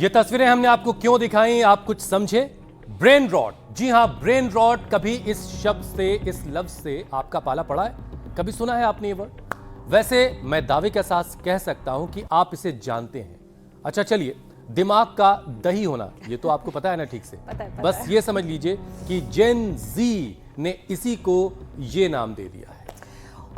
ये तस्वीरें हमने आपको क्यों दिखाई, आप कुछ समझे? ब्रेन रॉट, जी हां, ब्रेन रॉट। कभी इस शब्द से, इस लफ्ज से आपका पाला पड़ा है? कभी सुना है आपने ये वर्ड? वैसे मैं दावे के साथ कह सकता हूं कि आप इसे जानते हैं। अच्छा चलिए, दिमाग का दही होना, ये तो आपको पता है ना ठीक से? पता है। बस ये समझ लीजिए कि जेन जी ने इसी को ये नाम दे दिया है।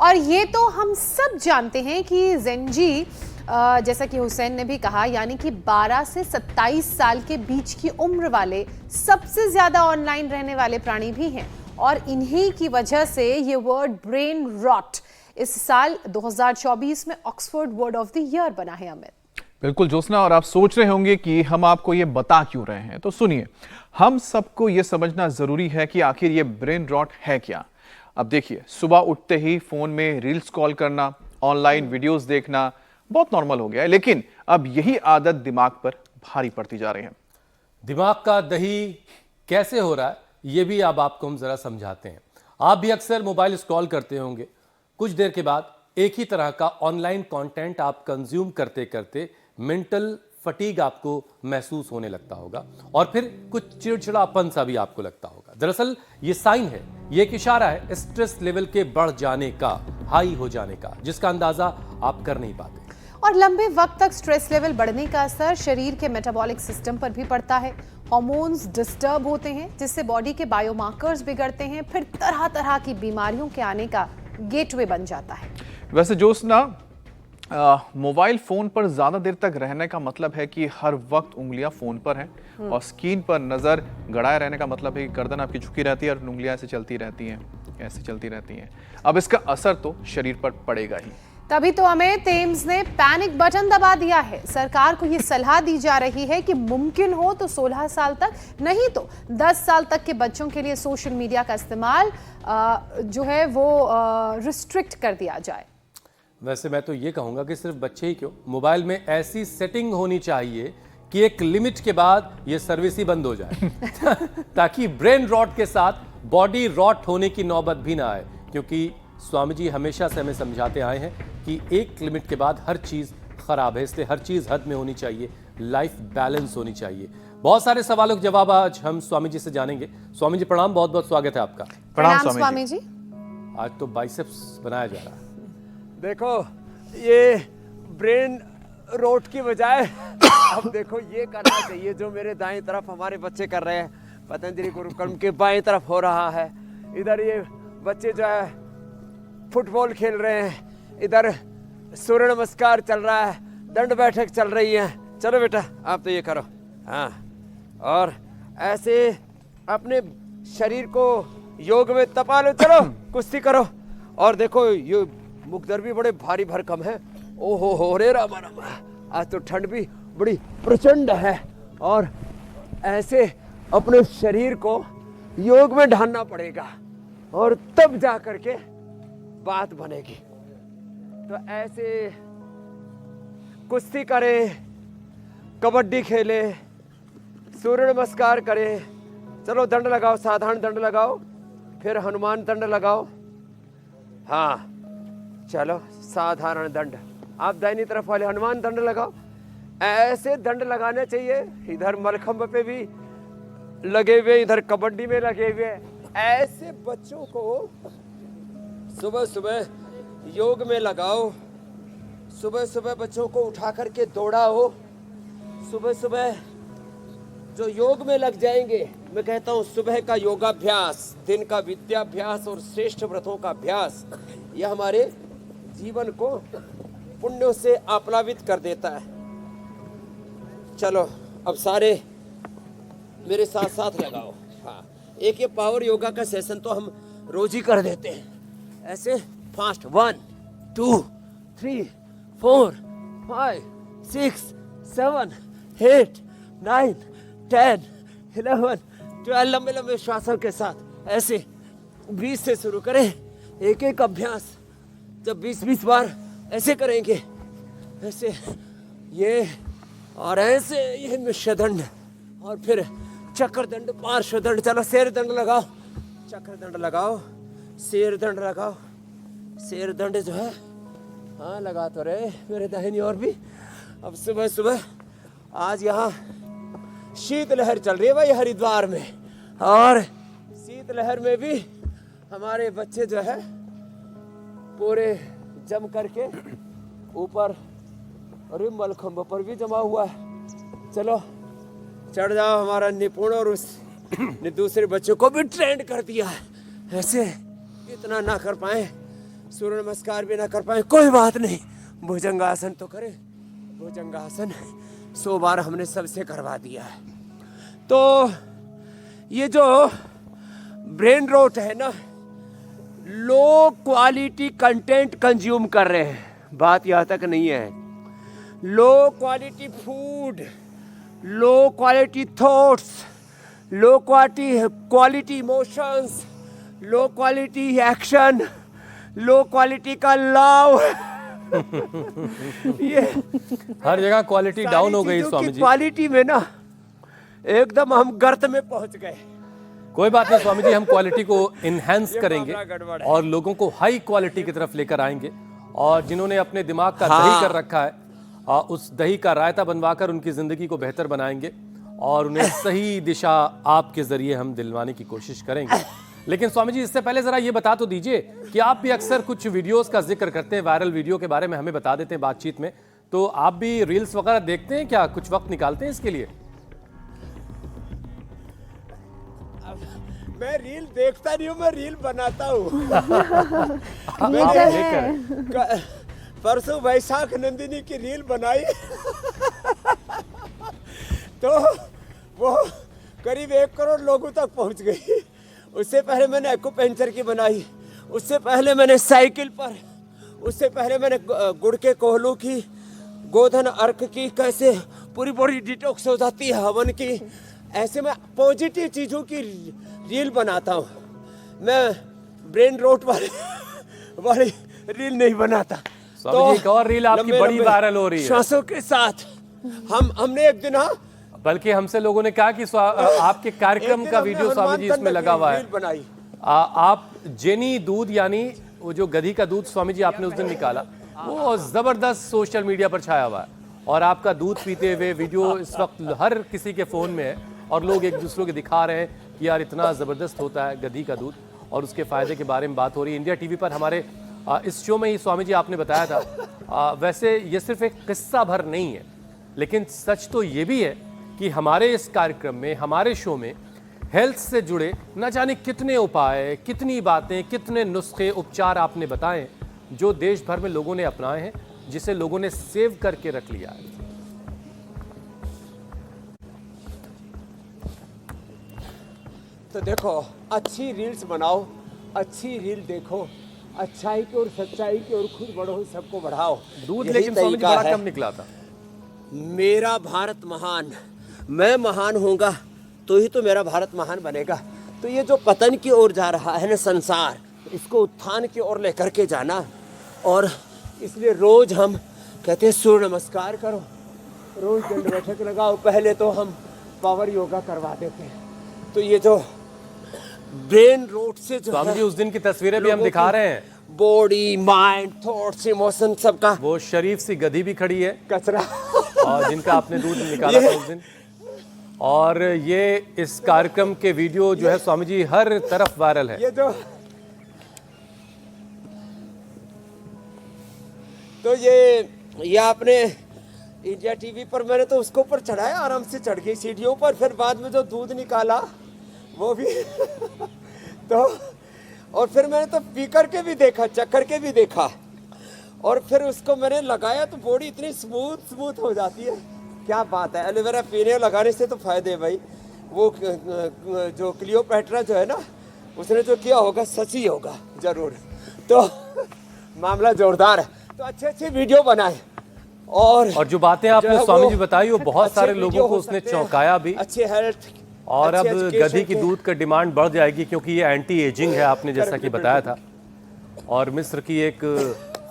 और ये तो हम सब जानते हैं कि जेनजी, जैसा कि हुसैन ने भी कहा, यानी कि 12 से 27 साल के बीच की उम्र वाले सबसे ज्यादा ऑनलाइन रहने वाले प्राणी भी हैं। और इन्हीं की वजह से ये वर्ड ब्रेन रॉट इस साल 2024 में Oxford word of the year बना है। अमित, बिल्कुल ज्योत्सना, और आप सोच रहे होंगे कि हम आपको ये बता क्यों रहे हैं, तो सुनिए, हम सबको ये समझना जरूरी है कि आखिर ये ब्रेन रॉट है क्या। अब देखिए, सुबह उठते ही फोन में रील्स कॉल करना, ऑनलाइन वीडियोस देखना बहुत नॉर्मल हो गया है, लेकिन अब यही आदत दिमाग पर भारी पड़ती जा रही है। दिमाग का दही कैसे हो रहा है, ये भी अब आपको हम जरा समझाते हैं। आप भी अक्सर मोबाइल स्क्रॉल करते होंगे, कुछ देर के बाद एक ही तरह का ऑनलाइन कंटेंट आप कंज्यूम करते करते मेंटल फटीग आपको महसूस होने लगता होगा और फिर कुछ चिड़चिड़ापन सा भी आपको लगता होगा। दरअसल ये साइन है, ये एक इशारा है स्ट्रेस लेवल के बढ़ जाने का, हाई हो जाने का, जिसका अंदाजा आप कर नहीं पाते। और लंबे वक्त तक स्ट्रेस लेवल बढ़ने का असर शरीर के मेटाबॉलिक सिस्टम पर भी पड़ता है। हार्मोन्स डिस्टर्ब होते हैं, जिससे बॉडी के बायोमार्कर्स बिगड़ते हैं, फिर तरह तरह की बीमारियों के आने का गेटवे बन जाता है। वैसे ज्योत्सना, मोबाइल फोन पर ज्यादा देर तक रहने का मतलब है कि हर वक्त उंगलियां फोन पर हैं, और स्क्रीन पर नजर गड़ाए रहने का मतलब है कि गर्दन आपकी झुकी रहती है और उंगलियां ऐसे चलती रहती हैं, ऐसे चलती रहती हैं। अब इसका असर तो शरीर पर पड़ेगा ही। तभी तो अमित, एम्स ने पैनिक बटन दबा दिया है। सरकार को यह सलाह दी जा रही है कि मुमकिन हो तो 16 साल तक, नहीं तो 10 साल तक के बच्चों के लिए सोशल मीडिया का इस्तेमाल जो है वो रिस्ट्रिक्ट कर दिया जाए। वैसे मैं तो ये कहूंगा कि सिर्फ बच्चे ही क्यों, मोबाइल में ऐसी सेटिंग होनी चाहिए कि एक लिमिट के बाद ये सर्विस ही बंद हो जाए ताकि ब्रेन रॉट के साथ बॉडी रॉट होने की नौबत भी ना आए। क्योंकि स्वामी जी हमेशा से हमें समझाते आए हैं कि एक लिमिट के बाद हर चीज खराब है, इसलिए हर चीज हद में होनी चाहिए, लाइफ बैलेंस होनी चाहिए। बहुत सारे सवालों के जवाब आज हम स्वामी जी से जानेंगे। स्वामी जी प्रणाम, बहुत बहुत स्वागत है आपका। प्रणाम स्वामी जी। आज तो बाइसेप्स बनाया जा रहा है। देखो, ये ब्रेन रोट की बजाय अब देखो ये करना चाहिए जो मेरे दाएं तरफ हमारे बच्चे कर रहे हैं। पतंजलि गुरुकुलम के बाएं तरफ हो रहा है। इधर ये बच्चे जो है फुटबॉल खेल रहे हैं, इधर सूर्य नमस्कार चल रहा है, दंड बैठक चल रही है। चलो बेटा, आप तो ये करो। हाँ, और ऐसे अपने शरीर को योग में तपा लो। चलो कुश्ती करो। और देखो, ये मुकदर भी बड़े भारी भरकम है। ओहो हो रे रामा रामा, आज तो ठंड भी बड़ी प्रचंड है। और ऐसे अपने शरीर को योग में ढालना पड़ेगा और तब जा करके बात बनेगी। तो ऐसे कुश्ती करें, कबड्डी खेले, सूर्य नमस्कार करें। चलो दंड लगाओ, साधारण दंड लगाओ, फिर हनुमान दंड लगाओ। हाँ चलो, साधारण दंड। आप दाहिनी तरफ वाले हनुमान दंड लगाओ। ऐसे दंड लगाने चाहिए। इधर मलखंभ पे भी लगे हुए, इधर कबड्डी में लगे हुए। ऐसे बच्चों को सुबह सुबह योग में लगाओ। सुबह सुबह बच्चों को उठा करके दौड़ाओ। सुबह सुबह जो योग में लग जाएंगे, मैं कहता हूँ सुबह का योगाभ्यास, दिन का विद्याभ्यास और श्रेष्ठ व्रतों का अभ्यास, यह हमारे जीवन को पुण्यों से आप्लावित कर देता है। चलो अब सारे मेरे साथ साथ लगाओ। हाँ, एक ये पावर योगा का सेशन तो हम रोज ही कर देते हैं। ऐसे फास्ट 1 2 3 4 5 6 7 8 9 10 11 12 लंबे लंबे श्वासों के साथ ऐसे 20 से शुरू करें। एक एक अभ्यास जब 20-20 बार ऐसे करेंगे, ऐसे ये और ऐसे ये मिश्र दंड, और फिर चक्र दंड, पार्श्व दंड। चलो शेर दंड लगाओ, चक्र दंड लगाओ, शेर दंड लगाओ। शेर दंड जो है, हाँ लगा तो रहे मेरे दाहिनी ओर भी। अब सुबह सुबह आज यहाँ शीतलहर चल रही है भाई हरिद्वार में, और शीतलहर में भी हमारे बच्चे जो है पूरे जम करके ऊपर रिम्बल खंभ पर भी जमा हुआ है। चलो चढ़ जाओ हमारा निपुण, और उसने दूसरे बच्चों को भी ट्रेंड कर दिया है। ऐसे इतना ना कर पाए, सूर्य नमस्कार भी ना कर पाए, कोई बात नहीं, भुजंगासन तो करे। भुजंगासन 100 बार हमने सबसे करवा दिया है। तो ये जो ब्रेन रॉट है ना, लो क्वालिटी कंटेंट कंज्यूम कर रहे हैं, बात यहाँ तक नहीं है। Low quality food, low quality thoughts, low quality emotions, low quality action, low quality का लव ये हर जगह क्वालिटी डाउन हो गई स्वामी जी। क्वालिटी में ना एकदम हम गर्त में पहुंच गए। कोई बात नहीं स्वामी जी, हम क्वालिटी को इनहेंस ये करेंगे मामला गड़बड़ है। और लोगों को हाई क्वालिटी की तरफ लेकर आएंगे। और जिन्होंने अपने दिमाग का हाँ। दही कर रखा है, उस दही का रायता बनवाकर उनकी जिंदगी को बेहतर बनाएंगे और उन्हें सही दिशा आपके जरिए हम दिलवाने की कोशिश करेंगे। लेकिन स्वामी जी, इससे पहले जरा ये बता तो दीजिए कि आप भी अक्सर कुछ वीडियोस का जिक्र करते हैं, वायरल वीडियो के बारे में हमें बता देते हैं बातचीत में, तो आप भी रील्स वगैरह देखते हैं क्या? कुछ वक्त निकालते हैं इसके लिए? मैं रील देखता नहीं हूँ, मैं रील बनाता हूँ। आप लेकर परसों वैशाख नंदिनी की रील बनाई तो वो करीब 1 करोड़ लोगों तक पहुंच गई। उससे पहले मैंने एक्यूपेंचर की बनाई, उससे पहले मैंने साइकिल पर, उससे पहले मैंने गुड़ के कोहलू की, गोधन अर्क की, कैसे पूरी बॉडी डिटॉक्स हो जाती है हवन की। ऐसे में पॉजिटिव चीज़ों की रील बनाता हूँ मैं, ब्रेन रोट वाली रील नहीं बनाता। स्वामी जी, एक और रील आपकी बड़ी वायरल हो रही है। श्वासों के साथ हमने एक दिन, हाँ, बल्कि हमसे लोगों ने कहा कि आपके कार्यक्रम का वीडियो स्वामी जी इसमें लगा हुआ है। बनाई। आप जेनी दूध, यानी वो जो गधी का दूध स्वामी जी आपने उस दिन निकाला, वो जबरदस्त सोशल मीडिया पर छाया हुआ है और आपका दूध पीते हुए वीडियो इस वक्त हर किसी के फोन में है और लोग एक दूसरे को दिखा रहे हैं कि यार इतना जबरदस्त होता है गधी का दूध और उसके फायदे के बारे में बात हो रही है। इंडिया टीवी पर हमारे इस शो में ही स्वामी जी आपने बताया था। वैसे ये सिर्फ एक किस्सा भर नहीं है, लेकिन सच तो ये भी है कि हमारे इस कार्यक्रम में, हमारे शो में हेल्थ से जुड़े न जाने कितने उपाय, कितनी बातें, कितने नुस्खे, उपचार आपने बताए जो देश भर में लोगों ने अपनाए हैं, जिसे लोगों ने सेव करके रख लिया है। तो देखो, अच्छी रील्स बनाओ, अच्छी रील देखो, अच्छाई की और सच्चाई की और खुद बढ़ो, सबको बढ़ाओ। दूध यही लेकिन स्वामी जी तरीका बड़ा है। कम निकला था। मेरा भारत महान, मैं महान होऊंगा तो ही तो मेरा भारत महान बनेगा। तो ये जो पतन की ओर जा रहा है ना संसार, इसको उत्थान की ओर लेकर के जाना, और इसलिए रोज हम कहते हैं सूर्य नमस्कार करो, रोज दंड बैठक लगाओ। पहले तो हम पावर योगा करवा देते हैं। तो ये जो ब्रेन रोट से जो स्वामी है, जी उस दिन की तस्वीरें भी हम दिखा रहे हैं। बॉडी, माइंड, थॉट्स, इमोशन, सबका वो शरीफ सी गधी भी खड़ी है कचरा और जिनका आपने दूध निकाला था उस दिन। और ये इस कार्यक्रम के वीडियो जो है स्वामी जी हर तरफ वायरल है। ये जो तो ये आपने इंडिया टीवी पर, मैंने तो उसको ऊपर चढ़ाया, आराम से चढ़ गई सीढ़ियों पर। फिर बाद में जो दूध निकाला वो भी तो, और फिर मैंने तो पी करके भी देखा, चख करके भी देखा, और फिर उसको मैंने लगाया तो बॉडी इतनी स्मूथ हो जाती है। क्या बात है। एलोवेरा पीने लगाने से तो फायदे है भाई। वो जो क्लियोपैट्रा जो है ना, उसने जो किया होगा सच ही होगा जरूर। तो मामला जोरदार है। तो अच्छे वीडियो बनाए, और जो बातें आपने स्वामी जी बताई वो बहुत सारे लोगों को उसने चौंकाया भी। अच्छे हेल्थ, और अब गधी की दूध का डिमांड बढ़ जाएगी क्योंकि ये एंटी एजिंग है, आपने जैसा कि बताया था। और मिस्र की एक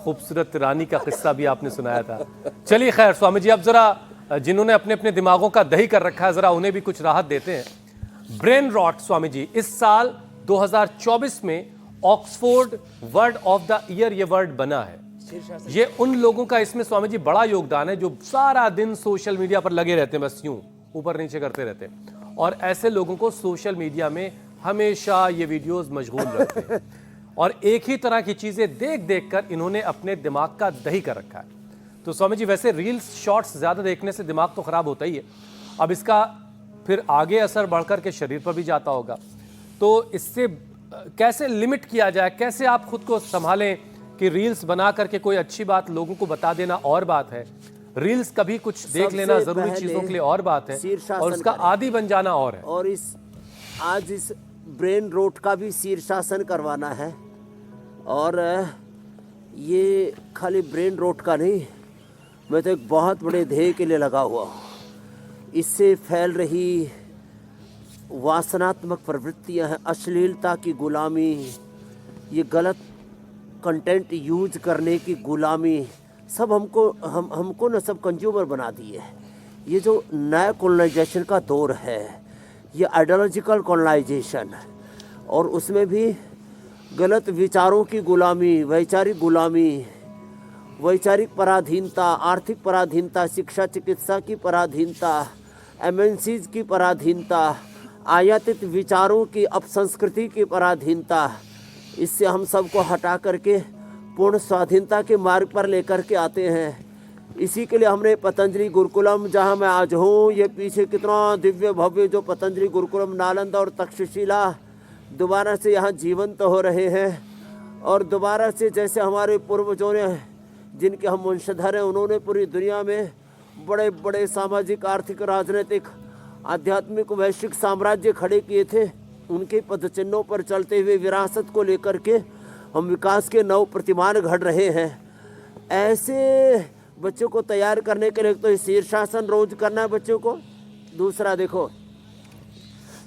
खूबसूरत रानी का किस्सा भी आपने सुनाया था। चलिए खैर स्वामी जी, अब जरा जिन्होंने अपने अपने दिमागों का दही कर रखा है जरा उन्हें भी कुछ राहत देते हैं। ब्रेन रॉट स्वामी जी, इस साल 2024 में Oxford word of the year ये वर्ड बना है। ये उन लोगों का इसमें स्वामी जी बड़ा योगदान है जो सारा दिन सोशल मीडिया पर लगे रहते हैं, बस यूं ऊपर नीचे करते रहते हैं, और ऐसे लोगों को सोशल मीडिया में हमेशा ये वीडियोस मशगूल रखते हैं और एक ही तरह की चीजें देख देख कर इन्होंने अपने दिमाग का दही कर रखा है। तो स्वामी जी वैसे रील्स शॉर्ट्स ज्यादा देखने से दिमाग तो खराब होता ही है, अब इसका फिर आगे असर बढ़कर के शरीर पर भी जाता होगा, तो इससे कैसे लिमिट किया जाए, कैसे आप खुद को संभालें कि रील्स बना करके कोई अच्छी बात लोगों को बता देना और बात है, रील्स कभी कुछ देख लेना जरूरी चीजों के लिए और बात है, और उसका आदी बन जाना और है। और आज इस ब्रेन रोट का भी शीर्षासन करवाना है, और ये खाली ब्रेन रोट का नहीं, मैं तो एक बहुत बड़े ध्येय के लिए लगा हुआ हूँ। इससे फैल रही वासनात्मक प्रवृत्तियाँ हैं, अश्लीलता की गुलामी, ये गलत कंटेंट यूज करने की गुलामी, सब हमको न सब कंज्यूमर बना दिए। ये जो नया कॉलोनाइजेशन का दौर है, ये आइडियोलॉजिकल कॉलोनाइजेशन, और उसमें भी गलत विचारों की गुलामी, वैचारिक गुलामी, वैचारिक पराधीनता, आर्थिक पराधीनता, शिक्षा चिकित्सा की पराधीनता, एमएनसीज की पराधीनता, आयातित विचारों की अपसंस्कृति की पराधीनता, इससे हम सबको हटा करके पूर्ण स्वाधीनता के मार्ग पर लेकर के आते हैं। इसी के लिए हमने पतंजलि गुरुकुलम, जहां मैं आज हूं, ये पीछे कितना दिव्य भव्य जो पतंजलि गुरुकुलम नालंदा और तक्षशिला दोबारा से यहाँ जीवंत हो रहे हैं, और दोबारा से जैसे हमारे पूर्वजों ने, जिनके हम वंशधर हैं, उन्होंने पूरी दुनिया में बड़े बड़े सामाजिक, आर्थिक, राजनीतिक, आध्यात्मिक, वैश्विक साम्राज्य खड़े किए थे, उनके पदचिन्हों पर चलते हुए विरासत को लेकर के हम विकास के नव प्रतिमान घड़ रहे हैं। ऐसे बच्चों को तैयार करने के लिए तो शीर्षासन रोज करना है बच्चों को। दूसरा देखो,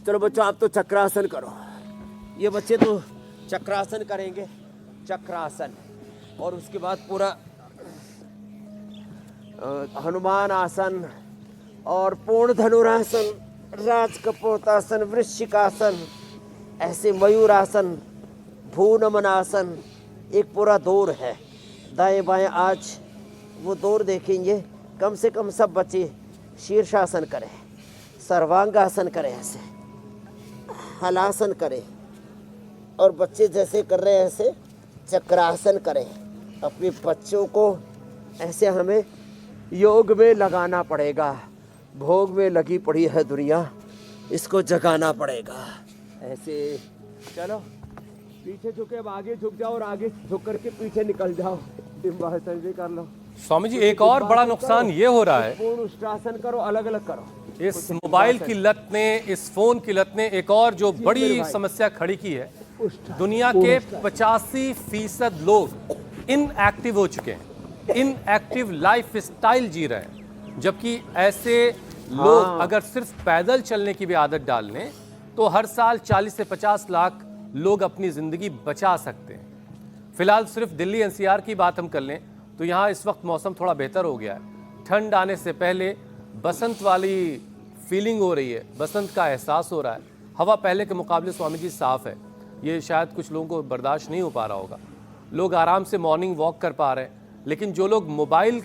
चलो बच्चों आप तो चक्रासन करो, ये बच्चे तो चक्रासन करेंगे, चक्रासन, और उसके बाद पूरा हनुमान आसन और पूर्ण धनुरासन, राजकपोतासन, वृश्चिकासन, ऐसे मयूरासन, भूनमनासन, एक पूरा दौर है दाएं बाएं। आज वो दौर देखेंगे, कम से कम सब बच्चे शीर्षासन करें, सर्वांगासन करें, ऐसे हलासन करें, और बच्चे जैसे कर रहे हैं ऐसे चक्रासन करें। अपने बच्चों को ऐसे हमें योग में लगाना पड़ेगा, भोग में लगी पड़ी है दुनिया, इसको जगाना पड़ेगा। ऐसे चलो पीछे झुके, अब आगे झुक जाओ और आगे झुक करके पीछे निकल जाओ, डिम्बासन भी कर लो। स्वामी जी एक और बड़ा नुकसान ये हो रहा है, पूर्ण उष्ट्रासन करो, अलग अलग करो। इस मोबाइल की लत ने, इस फोन की लत ने एक और जो बड़ी समस्या खड़ी की है, दुनिया के 85% लोग इनएक्टिव हो चुके हैं, इनएक्टिव लाइफ स्टाइल जी रहे हैं, जबकि ऐसे लोग अगर सिर्फ पैदल चलने की भी आदत डाल लें तो हर साल 40 से 50 लाख लोग अपनी जिंदगी बचा सकते हैं। फिलहाल सिर्फ दिल्ली एनसीआर की बात हम कर लें तो यहाँ इस वक्त मौसम थोड़ा बेहतर हो गया है, ठंड आने से पहले बसंत वाली फीलिंग हो रही है, बसंत का एहसास हो रहा है, हवा पहले के मुकाबले स्वामी जी साफ है, ये शायद कुछ लोगों को बर्दाश्त नहीं हो पा रहा होगा, लोग आराम से मॉर्निंग वॉक कर पा रहे हैं, लेकिन जो लोग मोबाइल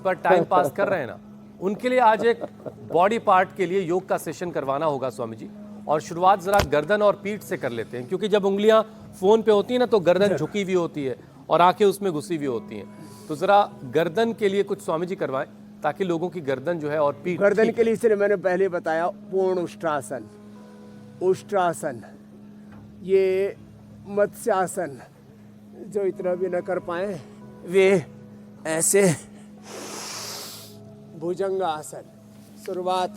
पर टाइम पास कर रहे हैं ना, उनके लिए आज एक बॉडी पार्ट के लिए योग का सेशन करवाना होगा स्वामी जी। और शुरुआत जरा गर्दन और पीठ से कर लेते हैं, क्योंकि जब उंगलियां फोन पे होती हैं ना तो गर्दन झुकी हुई होती है और आंखें उसमें घुसी हुई होती हैं, तो जरा गर्दन के लिए कुछ स्वामी जी करवाएं ताकि लोगों की गर्दन जो है और पीठ गर्दन के लिए इसलिए मैंने पहले बताया पूर्ण उष्ट्रासन, उष्ट्रासन, ये मत्स्यासन, जो इतना भी न कर पाए वे ऐसे भुजंगासन, शुरुआत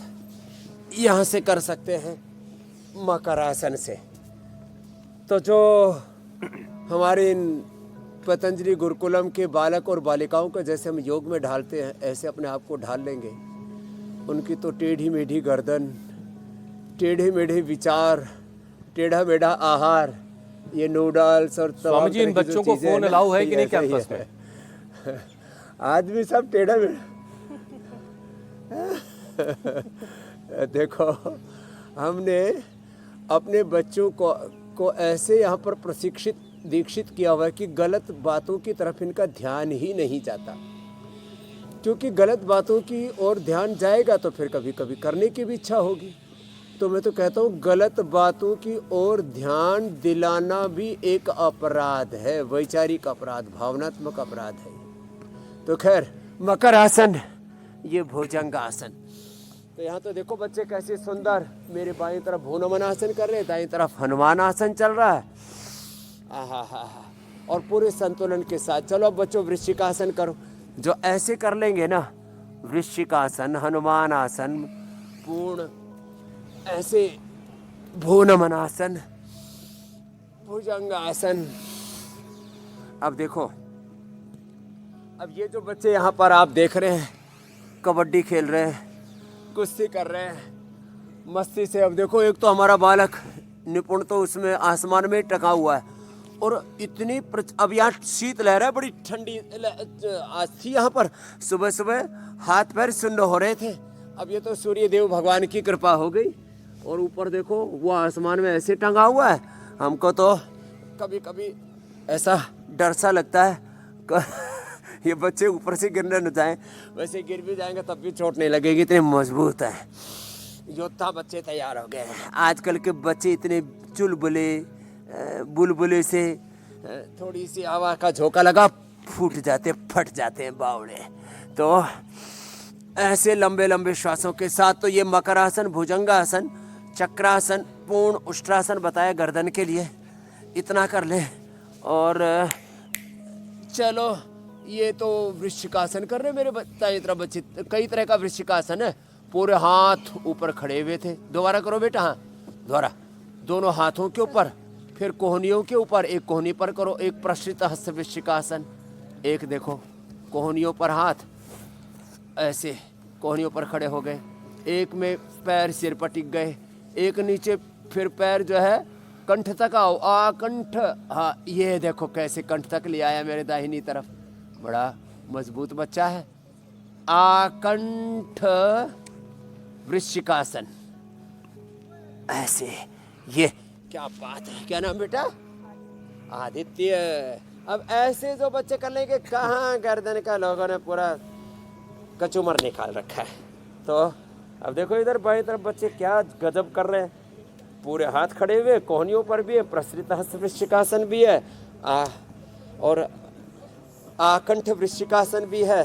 यहाँ से कर सकते हैं मकरासन से। तो जो हमारे इन पतंजलि गुरुकुलम के बालक और बालिकाओं को जैसे हम योग में ढालते हैं, ऐसे अपने आप को ढाल लेंगे। उनकी तो टेढ़ी मेढ़ी गर्दन, टेढ़े मेढ़े विचार, टेढ़ा मेढ़ा आहार, ये नूडल्स और स्वामी जी इन बच्चों को फोन अलाउ है कि नहीं कैंपस में? आदमी सब टेढ़ा मेढ़ा देखो, हमने अपने बच्चों को ऐसे यहाँ पर प्रशिक्षित दीक्षित किया हुआ है कि गलत बातों की तरफ इनका ध्यान ही नहीं जाता, क्योंकि गलत बातों की ओर ध्यान जाएगा तो फिर कभी कभी करने की भी इच्छा होगी। तो मैं तो कहता हूँ गलत बातों की ओर ध्यान दिलाना भी एक अपराध है, वैचारिक अपराध, भावनात्मक अपराध है। तो खैर, मकर आसन, ये भुजंग आसन। तो यहाँ तो देखो बच्चे कैसे सुंदर, मेरे बाईं तरफ भूनमन आसन कर रहे हैं, दाईं तरफ हनुमान आसन चल रहा है। आहा हा हा, और पूरे संतुलन के साथ। चलो अब बच्चों वृश्चिक आसन करो। जो ऐसे कर लेंगे ना, वृश्चिक आसन, हनुमान आसन, पूर्ण ऐसे भूनमन आसन, भुजंग आसन। अब देखो, अब ये जो बच्चे यहाँ पर आप देख रहे हैं, कबड्डी खेल रहे हैं, कुश्ती कर रहे हैं मस्ती से। अब देखो, एक तो हमारा बालक निपुण तो उसमें आसमान में टका हुआ है, और इतनी अब यहाँ शीत लहर है, बड़ी ठंडी आज थी यहाँ पर। सुबह सुबह हाथ पैर सुन्न हो रहे थे। अब ये तो सूर्य देव भगवान की कृपा हो गई, और ऊपर देखो वो आसमान में ऐसे टंगा हुआ है। हमको तो कभी कभी ऐसा डर सा लगता है ये बच्चे ऊपर से गिरने न जाएं, वैसे गिर भी जाएंगे तब भी चोट नहीं लगेगी, इतने मजबूत है। योद्धा बच्चे तैयार हो गए हैं। आजकल के बच्चे इतने चुलबुले, बुलबुले से थोड़ी सी हवा का झोंका लगा फूट जाते, फट जाते हैं बावड़े। तो ऐसे लंबे लंबे श्वासों के साथ, तो ये मकर आसन, भुजंगासन, चक्रासन, पूर्ण उष्ट्रासन बताया गर्दन के लिए, इतना कर ले। और चलो, ये तो वृश्चिकासन कर रहे मेरे दाईं तरफ बच्चे। कई तरह का वृश्चिकासन है। पूरे हाथ ऊपर खड़े हुए थे। दोबारा करो बेटा, हाँ दोबारा, दोनों हाथों के ऊपर, फिर कोहनियों के ऊपर, एक कोहनी पर करो, एक प्रश्रित हस्त वृश्चिकासन। एक देखो, कोहनियों पर हाथ, ऐसे कोहनियों पर खड़े हो गए। एक में पैर सिर पर टिक गए, एक नीचे, फिर पैर जो है कंठ तक आओ, कंठ, हाँ ये देखो कैसे कंठ तक ले आया मेरे दाहिनी तरफ। बड़ा मजबूत बच्चा है। आकंठ वृश्चिकासन, ऐसे। ये क्या बात है, क्या नाम बेटा? आदित्य। अब ऐसे जो बच्चे कर लेंगे, कहाँ गर्दन का लोगों ने पूरा कचूमर निकाल रखा है। तो अब देखो इधर बाईं तरफ बच्चे क्या गजब कर रहे हैं। पूरे हाथ खड़े हुए, कोहनियों पर भी है, प्रसरित हस्त वृश्चिकासन भी है, और आकंठ वृश्चिकासन भी है।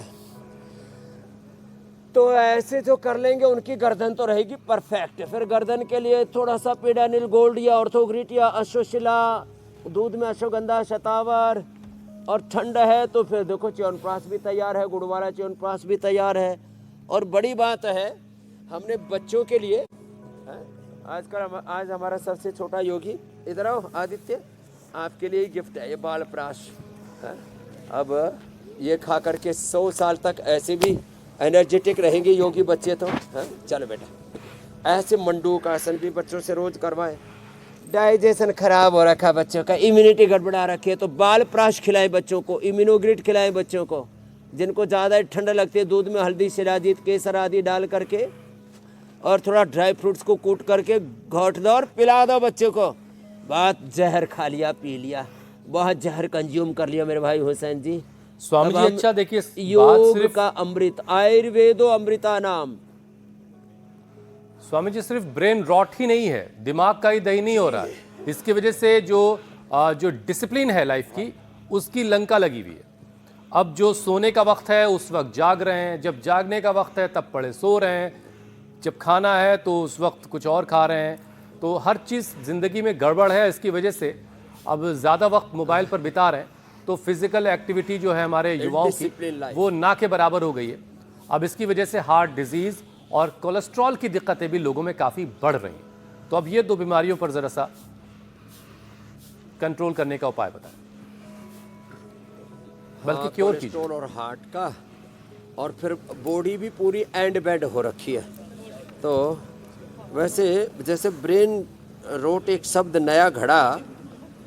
तो ऐसे जो कर लेंगे उनकी गर्दन तो रहेगी परफेक्ट। फिर गर्दन के लिए थोड़ा सा पीडानिल गोल्ड या ऑर्थोग्रिट या अश्वशिला, दूध में अश्वगंधा, शतावर, और ठंड है तो फिर देखो च्यवनप्राश भी तैयार है, गुड़ वाला च्यवनप्राश भी तैयार है। और बड़ी बात है, हमने बच्चों के लिए आज हमारा सबसे छोटा योगी, इधर आओ आदित्य, आपके लिए गिफ्ट है ये बाल प्राश। अब ये खा करके 100 साल तक ऐसे भी एनर्जेटिक रहेंगे योगी बच्चे तो। चलो बेटा, ऐसे मंडूक आसन भी बच्चों से रोज करवाएं। डाइजेशन खराब हो रखा है बच्चों का, इम्यूनिटी गड़बड़ा रखी है, तो बाल प्राश खिलाएं बच्चों को, इम्यूनोग्रिड खिलाएं बच्चों को। जिनको ज़्यादा ठंड लगती है, दूध में हल्दी, शिलाजीत, केसर आदि डाल करके और थोड़ा ड्राई फ्रूट्स को कूट करके घोट दो और पिला दो बच्चों को। बात जहर खा लिया, पी लिया, बहुत जहर कंज्यूम कर लिया मेरे भाई हुसैन जी। स्वामी जी अच्छा देखिए, योग का अमृत, आयुर्वेदो अमृता नाम। स्वामी जी सिर्फ ब्रेन रॉट ही नहीं है, दिमाग का ही दही नहीं हो रहा है। इसकी वजह से जो डिसिप्लिन है लाइफ की, उसकी लंका लगी हुई है। अब जो सोने का वक्त है उस वक्त जाग रहे हैं, जब जागने का वक्त है तब पड़े सो रहे हैं, जब खाना है तो उस वक्त कुछ और खा रहे हैं। तो हर चीज़ ज़िंदगी में गड़बड़ है। इसकी वजह से अब ज़्यादा वक्त मोबाइल पर बिता रहे हैं, तो फिजिकल एक्टिविटी जो है हमारे युवाओं की, वो ना के बराबर हो गई है। अब इसकी वजह से हार्ट डिजीज़ और कोलेस्ट्रॉल की दिक्कतें भी लोगों में काफ़ी बढ़ रही हैं। तो अब ये दो बीमारियों पर ज़रा सा कंट्रोल करने का उपाय बताएं, बल्कि क्योर कीजिए। कोलेस्ट्रॉल और हार्ट का, और फिर बॉडी भी पूरी एंड बेड हो रखी है। तो वैसे जैसे ब्रेन रोट एक शब्द नया घड़ा,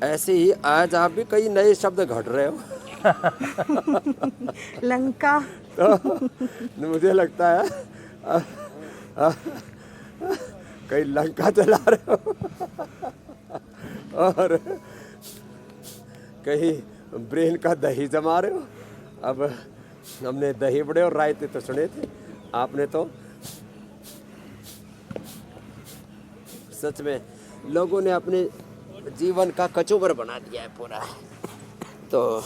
ऐसे ही आज आप भी कई नए शब्द घड़ रहे हो। लंका। तो मुझे लगता है कई लंका चला रहे हो। और कहीं ब्रेन का दही जमा रहे हो। अब हमने दही बड़े और रायते तो सुने थे, आपने तो सच में लोगों ने अपने जीवन का कचूबर बना दिया है पूरा। तो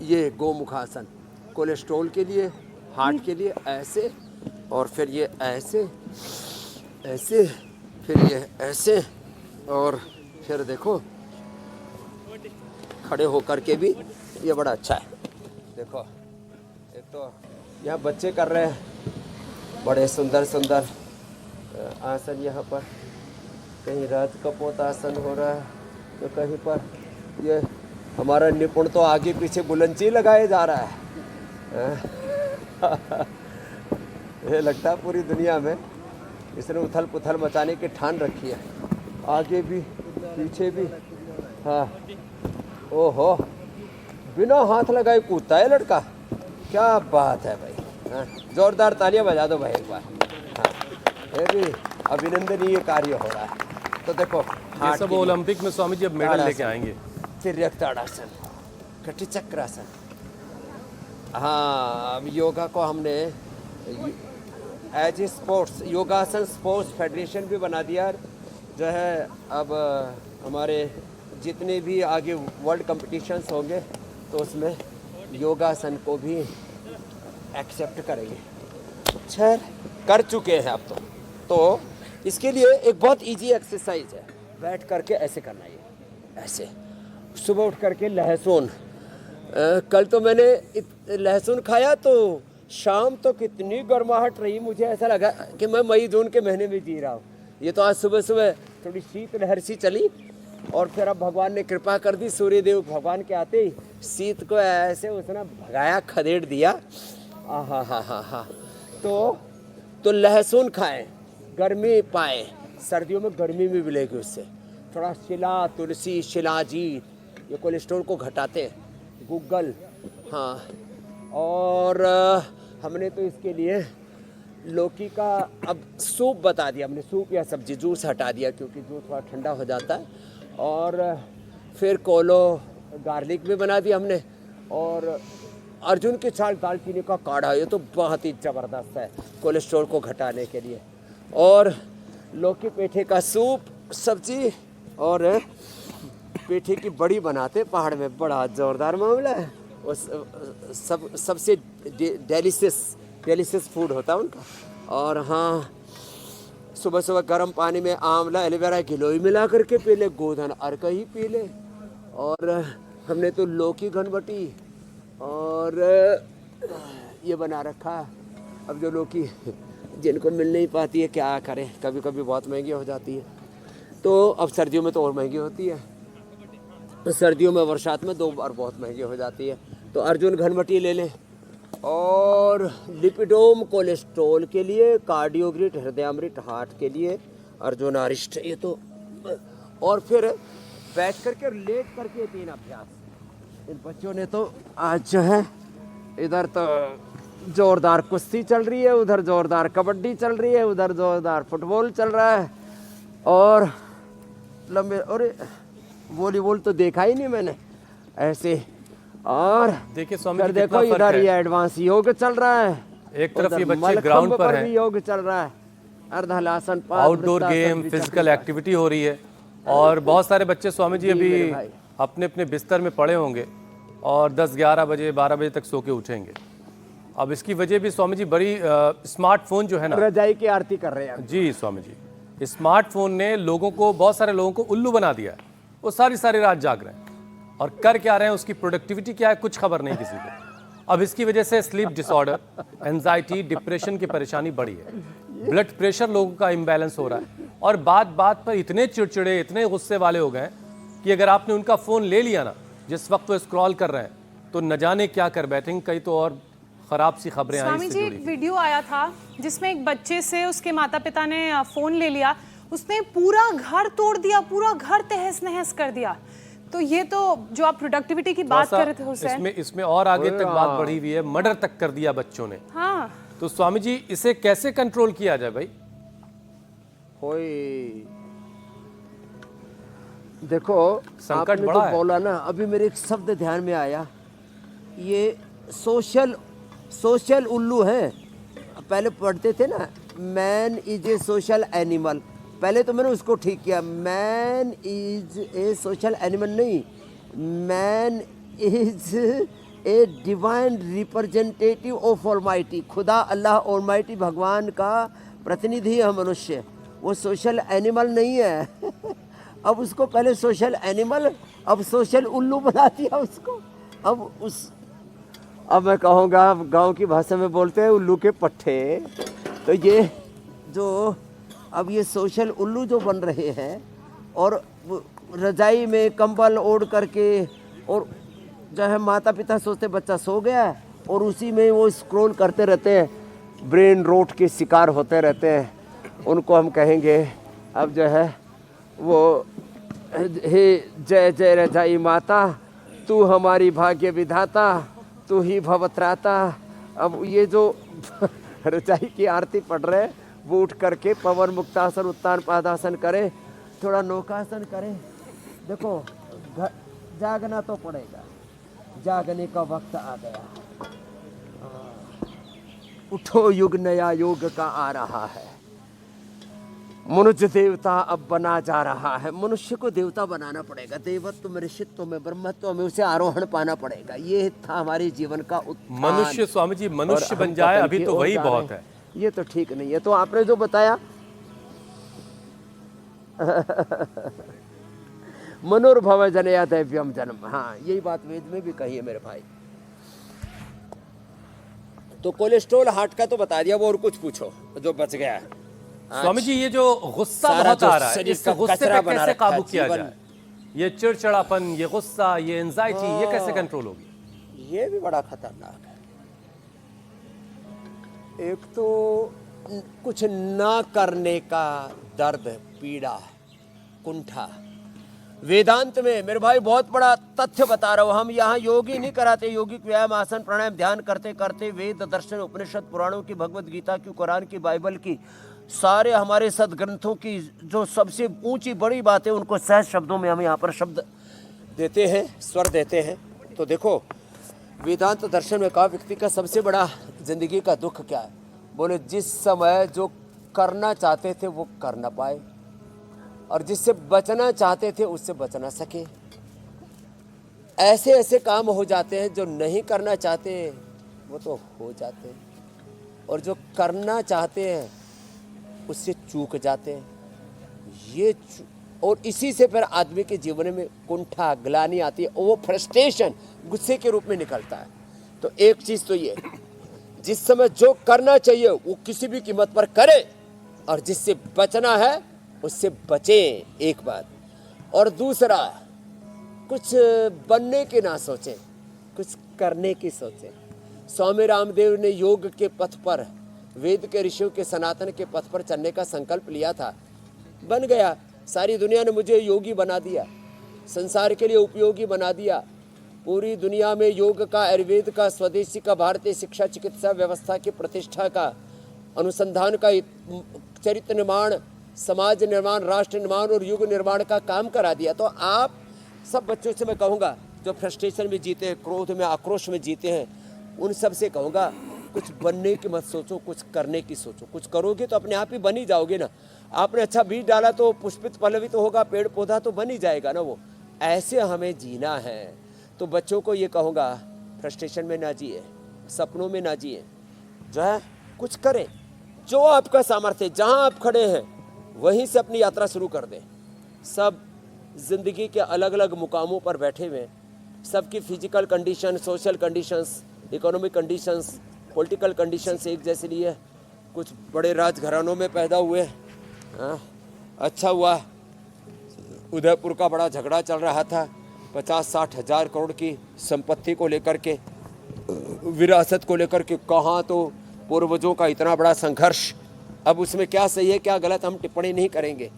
ये गोमुखासन कोलेस्ट्रॉल के लिए, हार्ट के लिए ऐसे, और फिर ये ऐसे ऐसे, फिर ये ऐसे, और फिर देखो खड़े होकर के भी ये बड़ा अच्छा है। देखो एक तो यहाँ बच्चे कर रहे हैं बड़े सुंदर सुंदर आसन यहाँ पर, कहीं राज कपोत आसन हो रहा है तो कहीं पर ये हमारा निपुण तो आगे पीछे बुलंदी लगाए जा रहा है। ये लगता है पूरी दुनिया में इसने उथल पुथल मचाने की ठान रखी है, आगे भी पीछे भी। हाँ, ओहो, बिना हाथ लगाए कूदता है लड़का, क्या बात है भाई। हाँ, जोरदार तालियां बजा दो भाई एक बार। हाँ, ये भी अभिनंदनीय कार्य हो रहा है। तो देखो ये सब ओलंपिक में स्वामी जी अब मेडल लेके आएंगे। तिर्यक ताड़ासन, कटी चक्रासन। हाँ, अब योगा को हमने एज ए स्पोर्ट्स, योगासन स्पोर्ट्स फेडरेशन भी बना दिया। जो है अब हमारे जितने भी आगे वर्ल्ड कंपटीशंस होंगे तो उसमें योगासन को भी एक्सेप्ट करेंगे। खैर कर चुके हैं अब तो इसके लिए एक बहुत इजी एक्सरसाइज है, बैठ करके ऐसे करना है, ऐसे सुबह उठ करके लहसुन। कल तो मैंने लहसुन खाया तो शाम तो कितनी गर्माहट रही, मुझे ऐसा लगा कि मैं मई जून के महीने में जी रहा हूँ। ये तो आज सुबह सुबह थोड़ी शीत लहर सी चली और फिर अब भगवान ने कृपा कर दी, सूर्यदेव भगवान के आते ही शीत को ऐसे उसने भगाया, खदेड़ दिया। आहा हा हा हा। तो लहसुन खाएं, गर्मी पाएं, सर्दियों में गर्मी भी मिलेगी उससे। थोड़ा शिला तुलसी शिलाजीत ये कोलेस्ट्रॉल को घटाते हैं, गूगल। हाँ, और हमने तो इसके लिए लौकी का अब सूप बता दिया हमने, सूप या सब्जी, जूस हटा दिया क्योंकि जूस थोड़ा ठंडा हो जाता है। और फिर कोलो गार्लिक भी बना दिया हमने, और अर्जुन की छाल दालचीनी का काढ़ा, ये तो बहुत ही ज़बरदस्त है कोलेस्ट्रॉल को घटाने के लिए। और लौकी पेठे का सूप सब्जी, और पेठे की बड़ी बनाते पहाड़ में, बड़ा ज़ोरदार मामला है। उस सबसे डेलिशियस फूड होता है उनका। और हाँ, सुबह सुबह गर्म पानी में आंवला एलोवेरा गिलोई मिला करके पी ले, गोधन अर्क ही पी ले। और हमने तो लौकी घनबटी और ये बना रखा। अब जो लौकी जिनको मिल नहीं पाती है क्या करें, कभी कभी बहुत महंगी हो जाती है, तो अब सर्दियों में तो और महंगी होती है। सर्दियों में बरसात में 2 बार बहुत महंगी हो जाती है। तो अर्जुन घनबटी ले लें। और लिपिडोम कोलेस्ट्रॉल के लिए, कार्डियोग्रिट हृदयामृत हार्ट के लिए अर्जुन आरिष्ट, ये तो। और फिर बैठ करके और लेट करके 3 अभ्यास। इन बच्चों ने तो आज जो है इधर तो जोरदार कुश्ती चल रही है, उधर जोरदार कबड्डी चल रही है, उधर जोरदार फुटबॉल चल रहा है, और लंबे, और वॉलीबॉल तो देखा ही नहीं मैंने ऐसे। और देखिए स्वामी जी, देखो इधर ये एडवांस योग चल रहा है, एक तरफ ये बच्चे ग्राउंड पर हैं, भी योग चल रहा है, अर्धहलासन, आउटडोर गेम, फिजिकल एक्टिविटी हो रही है। और बहुत सारे बच्चे स्वामी जी अभी अपने अपने बिस्तर में पड़े होंगे और 10-11 बजे 12 बजे तक सो के उठेंगे। अब इसकी वजह भी स्वामी जी बड़ी स्मार्टफोन जो है ना, रजाई की आरती कर रहे हैं जी स्वामी जी। स्मार्टफोन ने लोगों को, बहुत सारे लोगों को उल्लू बना दिया है। वो सारी रात जाग रहे हैं और कर क्या रहे हैं, उसकी प्रोडक्टिविटी क्या है कुछ खबर नहीं किसी को। अब इसकी वजह से स्लीप डिसऑर्डर, एंजाइटी, डिप्रेशन की परेशानी बढ़ी है। ब्लड प्रेशर लोगों का इम्बैलेंस हो रहा है, और बात पर इतने चिड़चिड़े, इतने गुस्से वाले हो गए कि अगर आपने उनका फ़ोन ले लिया ना जिस वक्त वो स्क्रॉल कर रहे हैं, तो न जाने क्या कर बैठेंगे। कई तो और खराब सी खबरें आई। स्वामी जी, एक वीडियो आया था जिसमें एक बच्चे से उसके माता पिता ने फ़ोन ले लिया, उसने पूरा घर तोड़ दिया, पूरा घर तहस नहस कर दिया। तो ये तो जो आप प्रोडक्टिविटी की बात कर रहे थे हुसैन, इसमें और आगे तक बात बढ़ी हुई है, मर्डर तक कर दिया बच्चों ने। हाँ, तो स्वामी जी इसे कैसे कंट्रोल किया जाए भाई? कोई देखो, संकट आपने बड़ा जो है। बोला ना, अभी मेरे एक शब्द ध्यान में आया, ये सोशल उल्लू है। पहले पढ़ते थे ना, man is a social animal, पहले तो मैंने उसको ठीक किया, man is a social animal नहीं, man is a divine representative of almighty. खुदा अल्लाह ऑलमाइटी भगवान का प्रतिनिधि है मनुष्य, वो सोशल एनिमल नहीं है। अब उसको पहले सोशल एनिमल, अब सोशल उल्लू बना दिया उसको। अब मैं कहूँगा, गांव की भाषा में बोलते हैं उल्लू के पट्टे। तो ये जो अब ये सोशल उल्लू जो बन रहे हैं, और रजाई में कंबल ओढ़ करके, और जो है माता पिता सोचते बच्चा सो गया है, और उसी में वो स्क्रॉल करते रहते हैं, ब्रेन रोट के शिकार होते रहते हैं। उनको हम कहेंगे अब जो है वो, हे जय जय रजाई माता, तू हमारी भाग्य विधाता, तू ही भवत्राता। अब ये जो रजाई की आरती पढ़ रहे हैं, वो उठ करके पवन मुक्तासन, उत्तान पादासन करे, थोड़ा नौकासन करे। देखो, जागना तो पड़ेगा, जागने का वक्त आ गया। उठो, युग नया योग का आ रहा है। मनुष्य देवता अब बना जा रहा है। मनुष्य को देवता बनाना पड़ेगा, देवत्व में, ऋषित्व में, ब्रह्मत्व में उसे आरोहण पाना पड़ेगा। ये था हमारे जीवन का उत्थान। मनुष्य, स्वामी जी, मनुष्य बन जाए, अभी तो वही बहुत है। ये तो ठीक नहीं है। तो आपने जो बताया मनुर्भव जनया दैव्यम जन्म, हाँ यही बात वेद में भी कही है मेरे भाई। तो कोलेस्ट्रॉल हार्ट का तो बता दिया, वो और कुछ पूछो जो बच गया है। स्वामी जी, ये जो गुस्सा सारा बहुत जो आ रहा है, शरीर इस का गुस्से कचरा पे बना कैसे रखा है काबू किया जीवन। जाए? ये चिड़चिड़ापन, ये गुस्सा, ये एंजाइटी, ये कैसे कंट्रोल होगी? ये भी बड़ा खतरनाक है। एक तो कुछ ना करने का दर्द, पीड़ा, कुंठा। वेदांत में मेरे भाई बहुत बड़ा तथ्य बता रहा हूँ। हम यहाँ योगी नहीं कराते, योगिक व्यायाम, आसन, प्राणायाम, ध्यान करते करते वेद, दर्शन, उपनिषद, पुराणों की, भगवत गीता की, कुरान की, बाइबल की, सारे हमारे सदग्रंथों की जो सबसे ऊंची बड़ी बातें, उनको सहज शब्दों में हम यहाँ पर शब्द देते हैं, स्वर देते हैं। तो देखो, वेदांत दर्शन में कहा व्यक्ति का सबसे बड़ा जिंदगी का दुख क्या है? बोले जिस समय जो करना चाहते थे वो कर ना पाए, और जिससे बचना चाहते थे उससे बच ना सके। ऐसे ऐसे काम हो जाते हैं जो नहीं करना चाहते वो तो हो जाते हैं, और जो करना चाहते हैं उससे चूक जाते हैं। और इसी से फिर आदमी के जीवन में कुंठा, ग्लानि आती है, और वो फ्रस्ट्रेशन गुस्से के रूप में निकलता है। तो एक चीज़ तो ये, जिस समय जो करना चाहिए वो किसी भी कीमत पर करे, और जिससे बचना है उससे बचे, एक बात। और दूसरा, कुछ बनने की ना सोचें, कुछ करने की सोचें। स्वामी रामदेव ने योग के पथ पर, वेद के ऋषियों के सनातन के पथ पर चलने का संकल्प लिया था, बन गया। सारी दुनिया ने मुझे योगी बना दिया, संसार के लिए उपयोगी बना दिया। पूरी दुनिया में योग का, आयुर्वेद का, स्वदेशी का, भारतीय शिक्षा चिकित्सा व्यवस्था की प्रतिष्ठा का, अनुसंधान का, चरित्र निर्माण, समाज निर्माण, राष्ट्र निर्माण और युग निर्माण का काम करा दिया। तो आप सब बच्चों से मैं कहूँगा, जो फ्रस्ट्रेशन में जीते हैं, क्रोध में, आक्रोश में जीते हैं, उन सब से कहूँगा कुछ बनने की मत सोचो, कुछ करने की सोचो। कुछ करोगे तो अपने आप ही बन ही जाओगे ना। आपने अच्छा बीज डाला तो पुष्पित पल्लवित तो होगा, पेड़ पौधा तो बन ही जाएगा ना। वो ऐसे हमें जीना है। तो बच्चों को ये कहूँगा, फ्रस्ट्रेशन में ना जिए, सपनों में ना जिए, जो है कुछ करें। जो आपका सामर्थ्य, जहाँ आप खड़े हैं वहीं से अपनी यात्रा शुरू कर दें। सब जिंदगी के अलग अलग मुकामों पर बैठे हुए, सबकी physical condition, social conditions, economic conditions, political conditions एक जैसे नहीं है। कुछ बड़े राजघरानों में पैदा हुए, हाँ अच्छा हुआ। उदयपुर का बड़ा झगड़ा चल रहा था 50-60 हज़ार करोड़ की संपत्ति को लेकर के, विरासत को लेकर के। कहाँ तो पूर्वजों का इतना बड़ा संघर्ष। अब उसमें क्या सही है क्या गलत हम टिप्पणी नहीं करेंगे।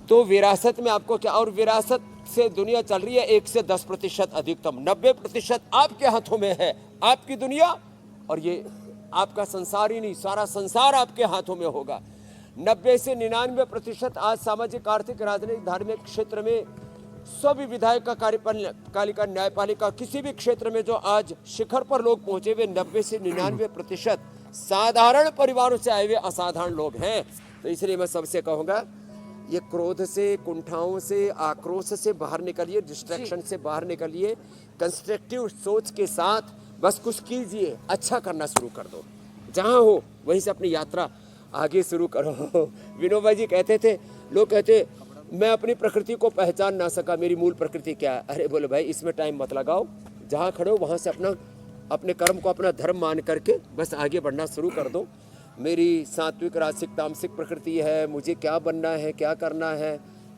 तो विरासत में आपको क्या, और विरासत से दुनिया चल रही है 1 से 10% अधिकतम, 90% आपके हाथों में है आपकी दुनिया। और ये आपका संसार ही नहीं, सारा संसार आपके हाथों में होगा। 90 से 99% आज सामाजिक, आर्थिक, राजनीतिक, धार्मिक क्षेत्र में सभी विधायक का, कार्यपालिका, न्यायपालिका, किसी भी क्षेत्र में जो आज शिखर पर लोग पहुंचे हुए 90 से 99% साधारण परिवारों से आए हुए असाधारण लोग हैं। तो इसलिए मैं सबसे कहूँगा, ये क्रोध से, कुंठाओं से, आक्रोश से बाहर निकलिए, डिस्ट्रैक्शन से बाहर निकलिए, कंस्ट्रक्टिव सोच के साथ बस कुछ कीजिए, अच्छा करना शुरू कर दो। जहाँ हो वहीं से अपनी यात्रा आगे शुरू करो। विनोबा जी कहते थे, लोग कहते मैं अपनी प्रकृति को पहचान ना सका, मेरी मूल प्रकृति क्या है। अरे बोले भाई, इसमें टाइम मत लगाओ, जहाँ खड़े हो वहाँ से अपने कर्म को अपना धर्म मान करके बस आगे बढ़ना शुरू कर दो। मेरी सात्विक, राजसिक, तामसिक प्रकृति है, मुझे क्या बनना है, क्या करना है।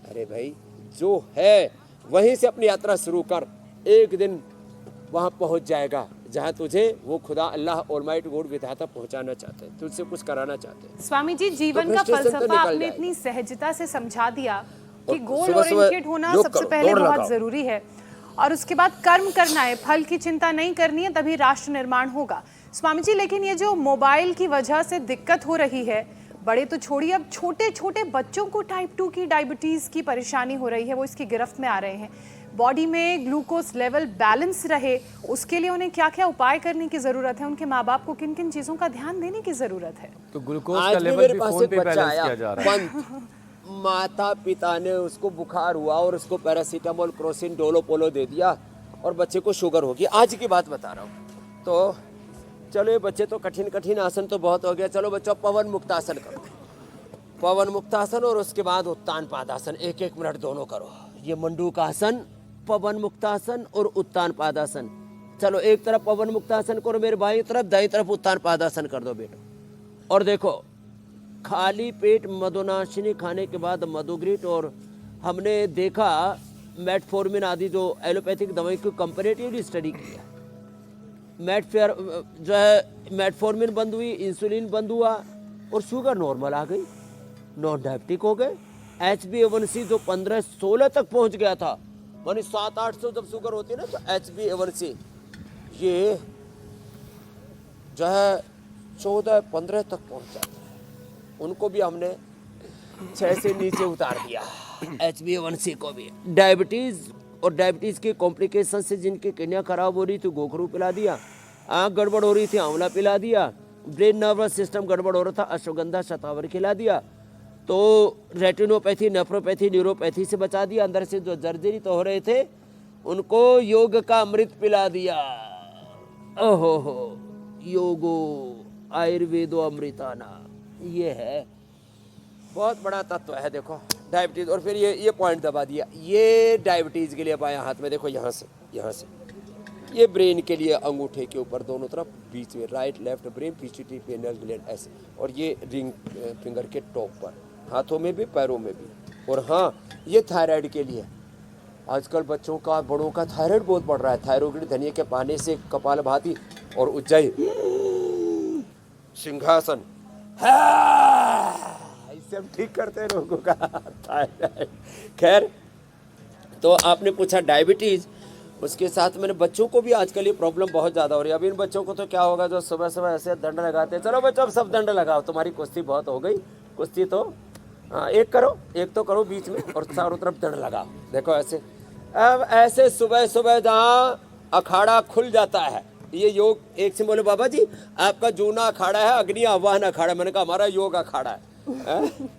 अरे भाई, जो है वहीं से अपनी यात्रा शुरू कर, एक दिन वहाँ पहुँच जाएगा जहाँ तुझे वो खुदा, अल्लाह, ऑलमाइटी गॉड, विधाता पहुँचाना चाहते हैं, तुझसे कुछ कराना चाहते हैं। स्वामी जी, जीवन का frustration तो फलसफा निकल आपने जाएगा। इतनी सहजता से समझा दिया कि और गोल सुबह-सुबह ओरिएंटेड होना योग सबसे करो, पहले दौड़ बहुत लगाओ। जरूरी है, और उसके बाद कर्म करना है, फल की चिंता नहीं करनी है, तभी राष्ट्र निर्माण होगा। स्वामी जी, लेकिन ये जो मोबाइल की वजह से दिक्कत हो रही है, बड़े तो छोड़िए, अब छोटे छोटे बच्चों को टाइप 2 की डायबिटीज की परेशानी हो रही है, वो इसकी गिरफ्त में आ रहे हैं। बॉडी में ग्लूकोज लेवल बैलेंस रहे, उसके लिए उन्हें क्या क्या उपाय करने की जरूरत है, उनके माँ बाप को किन किन चीजों का ध्यान देने की जरूरत है? तो ग्लूकोज का आज भी लेवल मेरे भी पास फोन एक पे बच्चा बैलेंस आया, किया जा रहा है। पंत, माता पिता ने उसको बुखार हुआ और उसको पैरासीटामोल, क्रोसिन, डोलो पोलो दे दिया और बच्चे को शुगर होगी। आज की बात बता रहा हूँ। तो चलो ये बच्चे तो कठिन आसन तो बहुत हो गया, चलो बच्चों पवन मुक्तासन करो, पवन मुक्तासन, और उसके बाद उत्तान पादासन, 1-1 मिनट दोनों करो। ये मंडूक आसन, पवन मुक्तासन और उत्तान पादासन। चलो एक तरफ पवन मुक्तासन करो मेरे बाईं तरफ, दाईं तरफ उत्तान पादासन कर दो बेटा। और देखो, खाली पेट मधुनाशिनी खाने के बाद मधुग्रिट, और हमने देखा मेटफॉर्मिन आदि जो एलोपैथिक दवाई की कंपैरेटिवली स्टडी की है। जो है मेटफॉर्मिन बंद हुई, इंसुलिन बंद हुआ और शुगर नॉर्मल आ गई, नॉन डायबिटिक हो गए। HbA1c जो 15-16 तक पहुंच गया था, मानी 700-800 जब शुगर होती है ना, तो HbA1c ये जो है 14-15 तक पहुंच जाता है। उनको भी हमने 6 से नीचे उतार दिया, HbA1c को भी। डायबिटीज और डायबिटीज के कॉम्प्लिकेशन से जिनकी किडनियाँ खराब हो रही थी, गोखरू पिला दिया, आँख गड़बड़ हो रही थी, आंवला पिला दिया, ब्रेन नर्वस सिस्टम गड़बड़ हो रहा था, अश्वगंधा शतावर खिला दिया, तो रेटिनोपैथी, नेफ्रोपैथी, न्यूरोपैथी से बचा दिया। अंदर से जो जर्जरी तो हो रहे थे उनको योग का अमृत पिला दिया। ओहो हो, योगो आयुर्वेदो अमृताना, ये है बहुत बड़ा तत्व है। देखो डायबिटीज, और फिर ये पॉइंट दबा दिया, ये डायबिटीज के लिए बाएं हाथ में देखो, यहाँ से ये ब्रेन के लिए अंगूठे के ऊपर दोनों तरफ बीच में, right left brain, PCT pineal gland ऐसे, और ये रिंग फिंगर के टॉप पर, हाथों में भी पैरों में भी। और हाँ, ये थायराइड के लिए, आजकल बच्चों का, बड़ों का थायराइड बहुत बढ़ रहा है। थायरोइड धनिया के पानी से कपालभाति और उज्जयी सिंहासन, इससे हम ठीक करते हैं लोगों का थायराइड। खैर, तो आपने पूछा डायबिटीज, उसके साथ मैंने बच्चों को भी आजकल ये प्रॉब्लम बहुत ज़्यादा हो रही है। अब इन बच्चों को तो क्या होगा, जो सुबह सुबह ऐसे दंड लगाते हैं, चलो बच्चों अब सब दंड लगाओ, तुम्हारी कुश्ती बहुत हो गई, कुश्ती तो हाँ एक करो, एक तो करो बीच में, और चारों तरफ दंड लगाओ। देखो ऐसे, अब ऐसे सुबह सुबह जहाँ अखाड़ा खुल जाता है, ये योग। एक से बोले बाबा जी आपका जूना अखाड़ा है, अग्नि आह्वान अखाड़ा। मैंने कहा हमारा योग अखाड़ा है।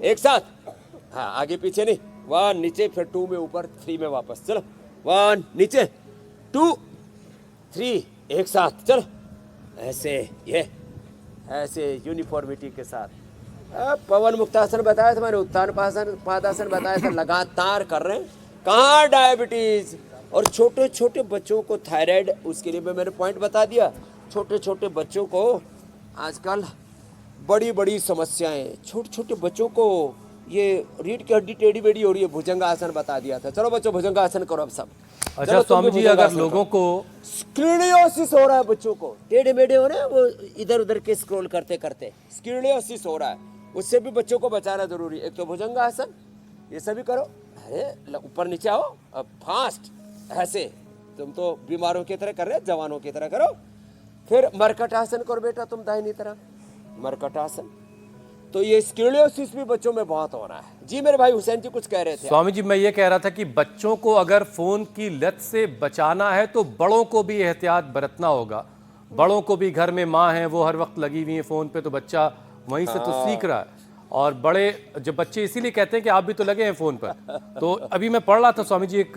एक साथ, हाँ आगे पीछे नहीं, 1 नीचे, फिर 2 में ऊपर, 3 में वापस। चलो 1 नीचे, 2 3 एक साथ, चलो ऐसे, ये ऐसे यूनिफॉर्मिटी के साथ। पवन मुक्तासन बताया था मैंने, उत्तान पादासन बताया था, लगातार कर रहे हैं। कहाँ डायबिटीज और छोटे छोटे बच्चों को थायराइड, उसके लिए मैंने पॉइंट बता दिया। छोटे छोटे बच्चों को आजकल बड़ी बड़ी समस्याएं, छोटे छोटे बच्चों को ये रीढ़ की हड्डी टेढ़ी बेढ़ी हो रही है, भुजंगासन बता दिया था। चलो बच्चों भुजंगासन करो अब सब। अच्छा स्वामी जी, अगर लोगों को स्क्लेरोसिस हो रहा है, बच्चों को टेढ़े मेढ़े हो रहे हैं, वो इधर उधर के स्क्रॉल करते करते स्क्लेरोसिस हो रहा है, उससे भी बच्चों को बचाना जरूरी है। एक तो भुजंगासन, ये सभी करो। अरे ऊपर नीचे आओ, अब फास्ट ऐसे, तुम तो बीमारों की तरह कर रहे हो, जवानों की तरह करो। फिर मरकटासन करो बेटा तुम दाहिनी तरफ, मरकटासन। तो ये स्क्लेरोसिस भी बच्चों में बहुत हो रहा है। जी मेरे भाई हुसैन जी कुछ कह रहे थे। स्वामी जी मैं ये कह रहा था कि बच्चों को अगर फोन की लत से बचाना है तो बड़ों को भी एहतियात बरतना होगा। बड़ों को भी, घर में माँ है वो हर वक्त लगी हुई है फोन पे, तो बच्चा वहीं से तो सीख रहा है। और बड़े जब बच्चे इसीलिए कहते हैं कि आप भी तो लगे हैं फोन पर। तो अभी मैं पढ़ रहा था स्वामी जी एक,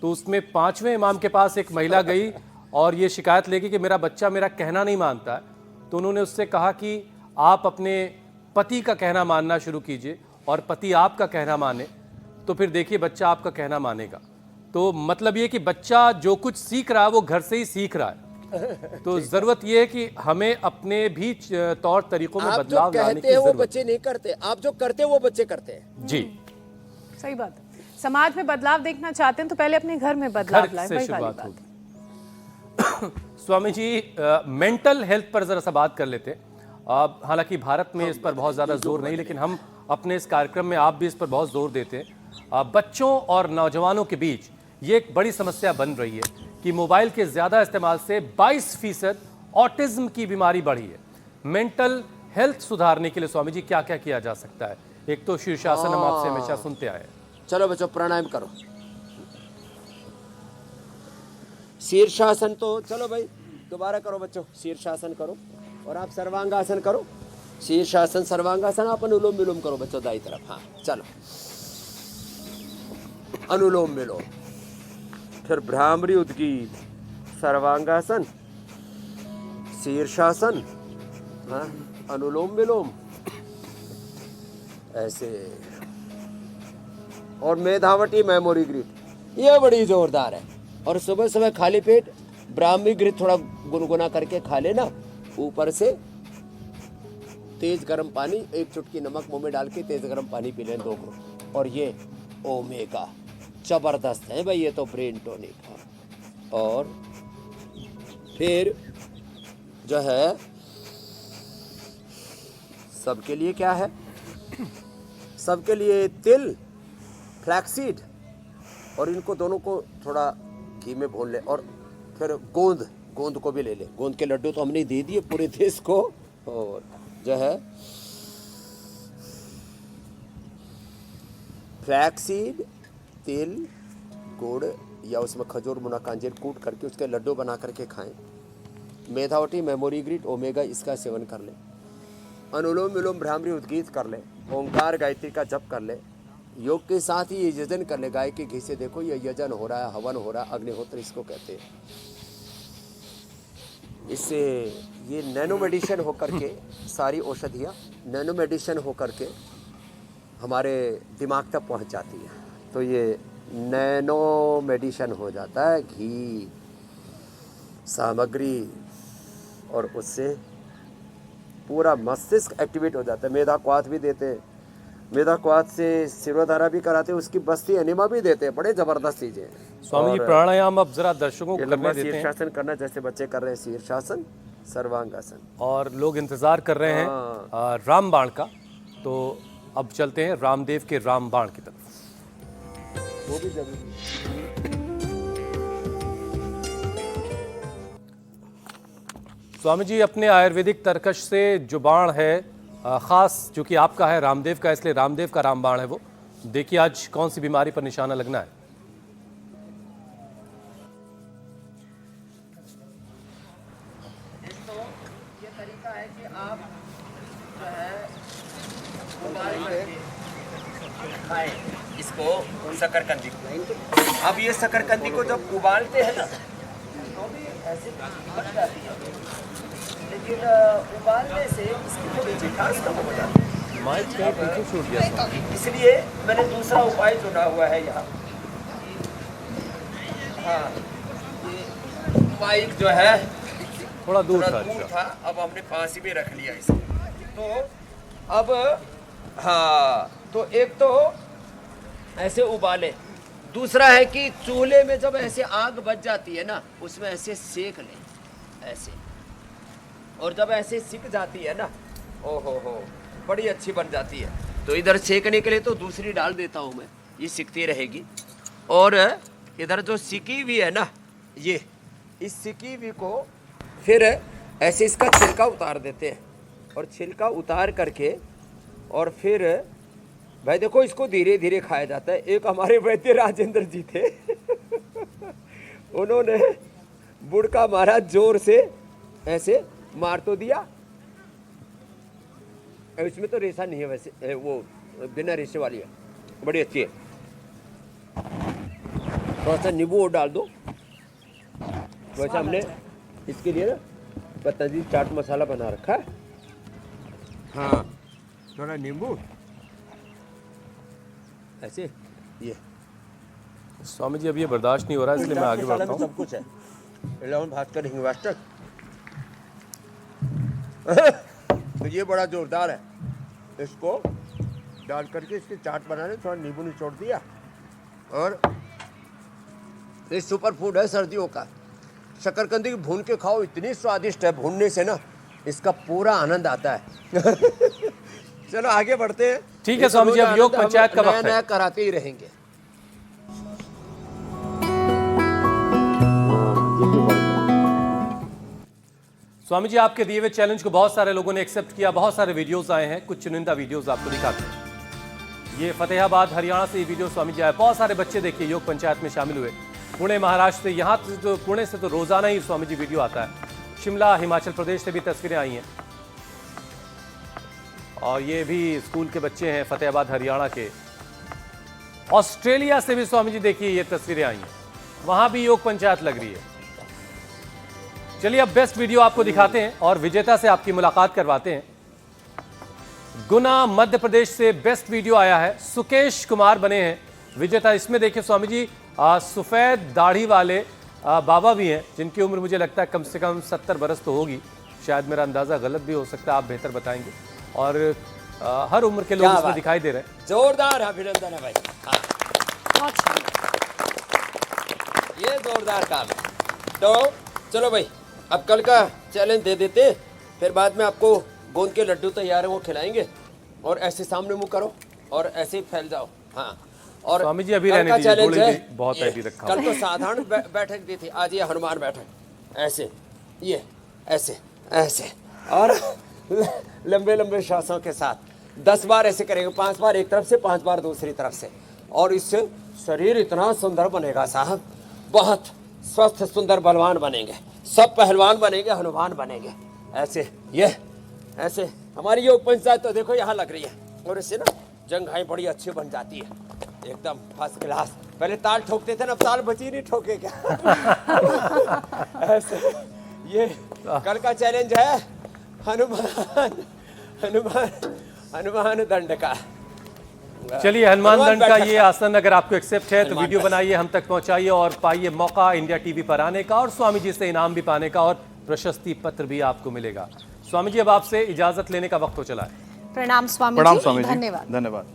तो उसमें 5वें इमाम के पास एक महिला गई और ये शिकायत लेके कि मेरा बच्चा मेरा कहना नहीं मानता है। तो उन्होंने उससे कहा कि आप अपने पति का कहना मानना शुरू कीजिए और पति आपका कहना माने, तो फिर देखिए बच्चा आपका कहना मानेगा। तो मतलब ये कि बच्चा जो कुछ सीख रहा है वो घर से ही सीख रहा है। तो जरूरत ये है कि हमें अपने भी तौर तरीकों में आप जो बदलाव लाने कहते की हैं वो जरूरत बच्चे नहीं करते, आप जो करते हैं वो बच्चे करते हैं। जी सही बात है। समाज में बदलाव देखना चाहते हैं तो पहले अपने घर में बदलाव घर लाएं, से वही वाली शुरुआत बात। होगी। स्वामी जी मेंटल हेल्थ पर जरा सा बात कर लेते हैं। हालांकि भारत में इस पर बहुत ज़्यादा जोर नहीं, लेकिन हम अपने इस कार्यक्रम में आप भी इस पर बहुत जोर देते हैं। बच्चों और नौजवानों के बीच ये एक बड़ी समस्या बन रही है कि मोबाइल के ज़्यादा इस्तेमाल से 22% ऑटिज्म की बीमारी बढ़ी है। मेंटल हेल्थ सुधारने के लिए स्वामी जी क्या क्या किया जा सकता है? एक तो शीर्षासन हम आपसे हमेशा सुनते आए हैं। चलो बच्चों प्राणायाम करो, शीर्षासन तो चलो भाई दोबारा करो बच्चों, शीर्षासन करो और आप सर्वांगासन करो। शीर्षासन, सर्वांगासन, आप अनुलोम विलोम करो बच्चों दाई तरफ। हाँ चलो अनुलोम विलोम, फिर भ्रामरी उद्गीत, सर्वांगासन, शीर्षासन, हाँ अनुलोम विलोम ऐसे, और मेधावटी मेमोरी ग्रिड, ये बड़ी जोरदार है। और सुबह सुबह खाली पेट ब्राह्मी ग्रिड थोड़ा गुनगुना करके खा लेना, ऊपर से तेज गर्म पानी, एक चुटकी नमक मुंह में डाल के तेज गर्म पानी पी लें 2 घूंट। और ये ओमेगा जबरदस्त है भाई, ये तो ब्रेन टॉनिक है। और फिर जो है सबके लिए क्या है, सबके लिए तिल, फ्लैक्सीड, और इनको दोनों को थोड़ा घी में भून ले। और फिर गोंद को भी ले ले। गोंद के लड्डू तो हमने दे दिए पूरे देश को। और जो है फ्लैक्सीड, तिल, गुड़ या उसमें खजूर, मुनक्का, अंजीर कूट करके उसके लड्डू बना करके खाएं। मेधावटी मेमोरी ग्रिड ओमेगा, इसका सेवन कर ले। अनुलोम विलोम भ्रामरी उद्गीत कर ले। ओंकार गायत्री का जप कर ले। योग के साथ ही ये यजन कर ले। गाय के घी से देखो ये यजन हो रहा है, हवन हो रहा है, अग्निहोत्र इसको कहते हैं। इससे ये नैनो मेडिसिन होकर के, सारी औषधियाँ नैनो मेडिसिन होकर के हमारे दिमाग तक पहुंच जाती है। तो ये नैनो मेडिसिन हो जाता है घी सामग्री, और उससे पूरा मस्तिष्क एक्टिवेट हो जाता है। मेधा क्वाथ भी देते हैं, मेधा क्वाथ से सिरोधारा भी कराते हैं, उसकी बस्ती एनिमा भी देते हैं। बड़े जबरदस्त चीजें हैं। स्वामी जी प्राणायाम अब जरा दर्शकों को करने देते हैं। शीर्षासन करना जैसे बच्चे कर रहे हैं, शीर्षासन, सर्वांगासन। और लोग इंतजार कर रहे हैं रामबाण का, तो अब चलते हैं रामदेव के रामबाण की तरफ। वो भी जरूरी है। स्वामी जी अपने आयुर्वेदिक तर्कश से जो बाण है, खास चूंकि आपका है रामदेव का, इसलिए रामदेव का रामबाण है वो। देखिए आज कौन सी बीमारी पर निशाना लगना है। ये तरीका है कि आप जो है खाएं इसको, शकरकंदी को। अब ये शकरकंदी को जब उबालते हैं ना तो भी ऐसे बन जाती है, लेकिन उबालने से इसकी थोड़ी मिठास कम हो जाती है। माइक कहीं पीछे छूट गया। इसलिए मैंने दूसरा उपाय चुना हुआ है यहाँ। हाँ ये माइक जो है थोड़ा दूर था। दूर था, अब हमने पास ही में रख लिया इसे। तो अब हाँ, तो एक तो ऐसे उबाले, दूसरा है कि चूल्हे में जब ऐसे आग बच जाती है ना, उसमें ऐसे सेक लें ऐसे, और जब ऐसे सिक जाती है ना, ओ हो बड़ी अच्छी बन जाती है। तो इधर सेकने के लिए तो दूसरी डाल देता हूँ मैं, ये सिकती रहेगी। और इधर जो सिकी हुई है ना, ये इस सिकी हुई को फिर ऐसे इसका छिलका उतार देते हैं, और छिलका उतार करके और फिर भाई देखो इसको धीरे धीरे खाया जाता है। एक हमारे वैद्य राजेंद्र जी थे उन्होंने बुड़का मारा, जोर से ऐसे मार तो दिया। इसमें तो रेशा नहीं है वैसे, वो बिना रेशे वाली है, बड़ी अच्छी है। थोड़ा सा नींबू और डाल दो। वैसे हमने इसके लिए ना पतंजलि चाट मसाला बना रखा है। हाँ, थोड़ा नींबू ऐसे, ये स्वामी जी अब ये बर्दाश्त नहीं हो रहा है, इसलिए मैं आगे मसाला बढ़ता में हूँ। सब कुछ है। इलेवन भास्कर हिंगवास्टर तो ये बड़ा जोरदार है। इसको डाल करके इसकी चाट बनाने, थोड़ा नींबू निचोड़ दिया, और ये सुपर फूड है सर्दियों का। शकरकंदी भून के खाओ, इतनी स्वादिष्ट है, भूनने से ना इसका पूरा आनंद आता है चलो आगे बढ़ते हैं। ठीक है स्वामी जी, अब योग पंचायत का वक्त है। नया कराते ही रहेंगे। स्वामी जी, आपके दिए हुए चैलेंज को बहुत सारे लोगों ने एक्सेप्ट किया, बहुत सारे वीडियोस आए हैं, कुछ चुनिंदा वीडियोस आपको दिखाते हैं। ये फतेहाबाद हरियाणा से ये वीडियो स्वामी जी आए, बहुत सारे बच्चे देखिए योग पंचायत में शामिल हुए। पुणे महाराष्ट्र से, यहाँ तो पुणे से तो रोजाना ही स्वामी जी वीडियो आता है। शिमला हिमाचल प्रदेश से भी तस्वीरें आई हैं, और ये भी स्कूल के बच्चे हैं फतेहाबाद हरियाणा के। ऑस्ट्रेलिया से भी स्वामी जी देखिए ये तस्वीरें आई हैं, वहां भी योग पंचायत लग रही है। चलिए अब बेस्ट वीडियो आपको दिखाते हैं और विजेता से आपकी मुलाकात करवाते हैं। गुना मध्य प्रदेश से बेस्ट वीडियो आया है, सुकेश कुमार बने हैं विजेता। इसमें देखिए स्वामी जी सफेद दाढ़ी वाले बाबा भी हैं, जिनकी उम्र मुझे लगता है कम से कम 70 बरस तो होगी, शायद मेरा अंदाजा गलत भी हो सकता है, आप बेहतर बताएंगे। और हर उम्र के लोग इसमें दिखाई दे रहे हैं। जोरदार अभिनंदन है भाई। हाँ, बहुत शानदार। ये जोरदार काम है। तो चलो भाई, अब कल का चैलेंज दे देते हैं, फिर बाद में आपको गोंद के लड्डू तैयार है वो खिलाएंगे, और ऐसे सामने मुंह करो और ऐसे ही फैल जाओ। हाँ, और स्वामी जी अभी कल रहने का दीजिए, चैलेंज गोली है भी बहुत ये। हैवी रखा कल हुआ तो साधारण बैठक दी थी, आज ये हनुमान बैठक। ऐसे, ये ऐसे ऐसे, और लंबे लंबे श्वासों के साथ 10 बार ऐसे करेंगे, 5 बार एक तरफ से, 5 बार दूसरी तरफ से, और इससे शरीर इतना सुंदर बनेगा साहब, बहुत स्वस्थ सुंदर बलवान बनेंगे, सब पहलवान बनेंगे, हनुमान बनेंगे। ऐसे, ये ऐसे हमारी योग पंचायत तो देखो यहाँ लग रही है, और इससे ना जंघाई बड़ी अच्छी बन जाती है, एकदम फर्स्ट क्लास। पहले ताल ठोकते थे ना, अब ताल बची नहीं, ठोके क्या ऐसे। ये कल का चैलेंज है हनुमान हनुमान हनुमान दंड का। चलिए हनुमान दंड का बैठक ये आसन अगर आपको एक्सेप्ट है तो हनुमान वीडियो बैठक। बनाइए, हम तक पहुंचाइए और पाइए मौका इंडिया टीवी पर आने का, और स्वामी जी से इनाम भी पाने का, और प्रशस्ति पत्र भी आपको मिलेगा। स्वामी जी अब आपसे इजाजत लेने का वक्त हो चला है। प्रणाम स्वामी प्रणाम जी, स्वामी जी, धन्यवाद। धन्यवाद।